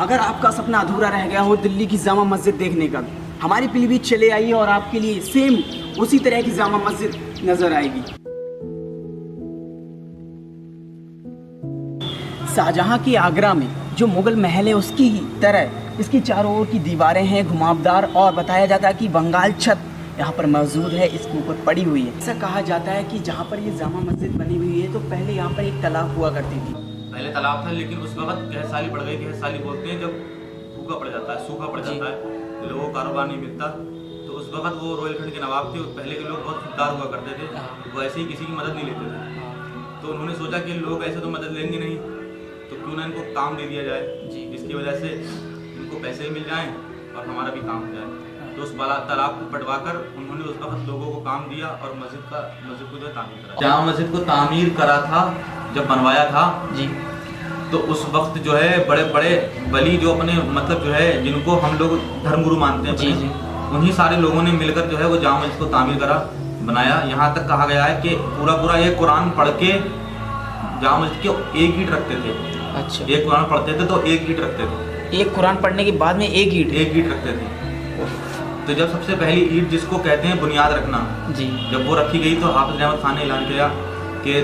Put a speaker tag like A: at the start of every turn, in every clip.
A: अगर आपका सपना अधूरा रह गया हो दिल्ली की जामा मस्जिद देखने का, हमारी पीलीभीत चले आइए और आपके लिए सेम उसी तरह की जामा मस्जिद नजर आएगी। शाहजहां की आगरा में जो मुगल महल है उसकी ही तरह इसकी चारों ओर की दीवारें हैं घुमावदार, और बताया जाता है कि बंगाल छत यहाँ पर मौजूद है, इसके ऊपर पड़ी हुई है। ऐसा कहा जाता है कि जहाँ पर ये जामा मस्जिद बनी हुई है तो पहले यहाँ पर एक तालाब हुआ करती थी।
B: पहले तालाब था, लेकिन उस वक्त कहसाली पड़ गई। कहसाली बोलते हैं जब सूखा पड़ जाता है, लोगों को कारोबार नहीं मिलता, तो उस वक्त वो रोहिलखंड के नवाब थे, पहले के लोग बहुत खुददार हुआ करते थे, वो ऐसे ही किसी की मदद नहीं लेते थे। तो उन्होंने सोचा कि लोग ऐसे तो मदद लेंगे नहीं, तो क्यों ना इनको काम दे दिया जाए, जिसकी वजह से इनको पैसे भी मिल जाएँ और हमारा भी काम हो जाए। तो उस तालाब को पटवाकर उन्होंने उस वक्त लोगों को काम दिया और मस्जिद को जो तामीर करा। जामा मस्जिद को तामीर करा था जब बनवाया था जी, तो उस वक्त जो है बड़े बड़े वली जो अपने मतलब जो है जिनको हम लोग धर्मगुरु मानते हैं जी, उन्हीं सारे लोगों ने मिलकर जो है वो जामा मस्जिद को तामीर करा, बनाया। यहाँ तक कहा गया है कि पूरा ये कुरान पढ़ के जामा मस्जिद के एक ईंट रखते थे। अच्छा, एक कुरान पढ़ते थे तो एक ईंट रखते थे, एक कुरान पढ़ने के बाद में एक ईंट रखते थे। तो जब सबसे पहली ईंट जिसको कहते हैं बुनियाद रखना जी, जब वो रखी गई तो हाफिज अहमद खान ने ऐलान किया कि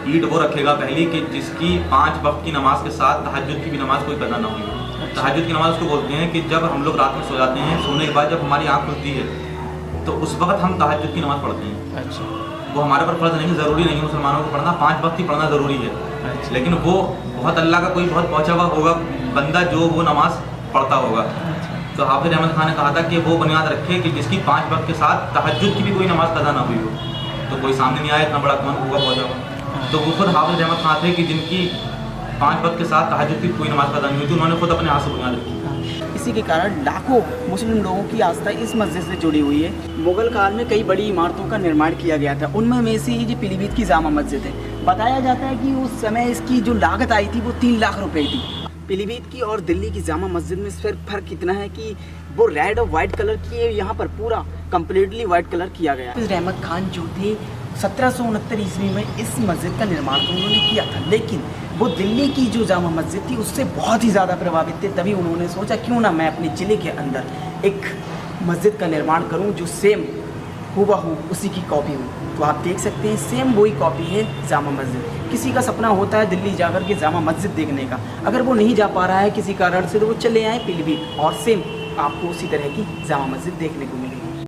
B: ईंट वो रखेगा पहली कि जिसकी 5 वक्त की नमाज के साथ तहज्जुद की भी नमाज कोई पैदा ना हुई। तहज्जुद की नमाज उसको बोलते हैं कि जब हम लोग रात में सो जाते हैं, सोने के बाद जब हमारी आँख खुलती है तो उस वक्त हम तहज्जुद की नमाज पढ़ते हैं। अच्छा, वो हमारे पर फर्ज नहीं, ज़रूरी नहीं है मुसलमानों को पढ़ना, 5 वक्त ही पढ़ना ज़रूरी है। अच्छा, लेकिन वो बहुत अल्लाह का कोई बहुत पहुँचा हुआ होगा बंदा जो वो नमाज पढ़ता होगा। तो हाफिज अहमद खान ने कहा था कि वो बुनियाद रखे कि जिसकी 5 वक्त के साथ तहज्जुद की भी कोई नमाज पैदा ना हुई हो। तो कोई सामने नहीं आया, इतना बड़ा कौन होगा पहुँचा हुआ। तो वो खुद हाफिज अहमद खान थे कि जिनकी 5 वक्त के साथ तहज्जुद की कोई नमाज पैदा नहीं हुई थी, उन्होंने खुद अपने हाथ से बुनियाद रखी।
A: इसी के कारण लाखों मुस्लिम लोगों की आस्था इस मस्जिद से जुड़ी हुई है। मुगल काल में कई बड़ी इमारतों का निर्माण किया गया था, उनमें में से ये जो पीलीभीत की जामा मस्जिद है, बताया जाता है कि उस समय इसकी जो लागत आई थी वो 3 लाख रुपए थी। पीलीभीत की और दिल्ली की जामा मस्जिद में सिर्फ फ़र्क इतना है कि वो रेड और वाइट कलर की है, यहाँ पर पूरा कम्प्लीटली वाइट कलर किया गया। हाफिज अहमद खान जो थे 1769 ईस्वी में इस मस्जिद का निर्माण तो उन्होंने किया था, लेकिन वो दिल्ली की जो जामा मस्जिद थी उससे बहुत ही ज़्यादा प्रभावित थे। तभी उन्होंने सोचा क्यों ना मैं अपने ज़िले के अंदर एक मस्जिद का निर्माण करूं जो सेम हूबहू उसी की कॉपी हो। तो आप देख सकते हैं सेम वही कॉपी है जामा मस्जिद। किसी का सपना होता है दिल्ली जाकर के जामा मस्जिद देखने का, अगर वो नहीं जा पा रहा है किसी कारण से तो वो चले आए पीलीभीत और सेम आपको उसी तरह की जामा मस्जिद देखने को मिलेगी।